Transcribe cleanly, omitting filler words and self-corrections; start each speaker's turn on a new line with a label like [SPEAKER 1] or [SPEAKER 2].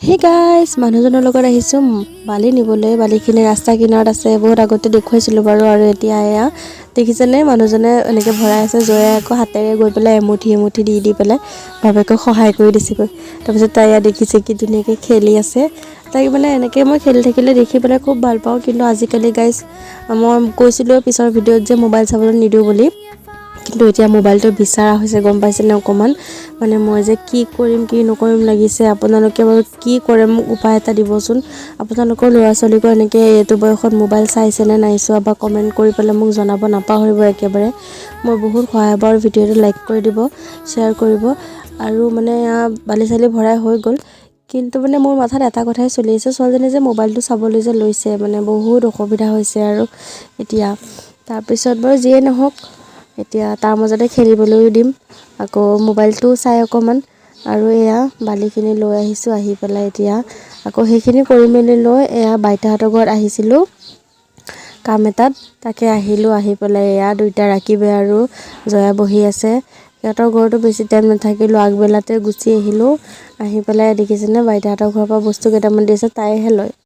[SPEAKER 1] Hey guys মানুহজনৰ লগত আহিছোঁ বালি নিবলৈ। বালিখিনি ৰাস্তা কিনাৰত আছে, বহুত আগতে দেখুৱাইছিলোঁ বাৰু। আৰু এতিয়া এয়া দেখিছেনে মানুহজনে এনেকৈ ভৰাই আছে। জয়ে আকৌ হাতেৰে গৈ পেলাই এমুঠি এমুঠি দি পেলাই বাপেকক সহায় কৰি দিছেগৈ। তাৰপিছত তাই ইয়াত দেখিছে কি ধুনীয়াকৈ খেলি আছে। তাইক মানে এনেকৈ মই খেলি থাকিলে দেখি পেলাই খুব ভাল পাওঁ। কিন্তু আজিকালি গাইজ মই কৈছিলোঁ পিছৰ ভিডিঅ'ত যে মোবাইল চাবলৈ নিদিওঁ বুলি, কিন্তু এতিয়া মোবাইলটো বিচৰা হৈছে, গম পাইছেনে অকণমান। মানে মই যে কি কৰিম কি নকৰিম লাগিছে। আপোনালোকে বাৰু কি কৰে মোক উপায় এটা দিবচোন। আপোনালোকৰ ল'ৰা ছোৱালীকো এনেকৈ এইটো বয়সত মোবাইল চাইছেনে নাই চোৱা, বা কমেণ্ট কৰি পেলাই মোক জনাব নাপাহৰিব একেবাৰে। মই বহুত সহায় পাওঁ। ভিডিঅ'টো লাইক কৰি দিব, শ্বেয়াৰ কৰিব। আৰু মানে বালি চালি ভৰাই হৈ গ'ল, কিন্তু মানে মোৰ মাথাত এটা কথাই চলি আছে, ছোৱালীজনী যে মোবাইলটো চাবলৈ যে লৈছে, মানে বহুত অসুবিধা হৈছে আৰু এতিয়া। তাৰপিছত বাৰু যিয়ে নহওক, এতিয়া তাৰ মাজতে খেলিবলৈও দিম, আকৌ মোবাইলটোও চাই অকণমান। আৰু এয়া বালিখিনি লৈ আহিছোঁ, আহি পেলাই এতিয়া আকৌ সেইখিনি কৰি মেলি লৈ এয়া বাইতাহঁতৰ ঘৰত আহিছিলোঁ কাম এটাত। তাকে আহিলোঁ, আহি পেলাই এয়া দুইটা ৰাখিবে আৰু জয়া বহি আছে। সিহঁতৰ ঘৰতো বেছি টাইম নাথাকিলোঁ, আগবেলাতে গুচি আহিলোঁ। আহি পেলাই দেখিছেনে বাইদেউহঁতৰ ঘৰৰ পৰা বস্তু কেইটামান দিছে, তাইহে লয়।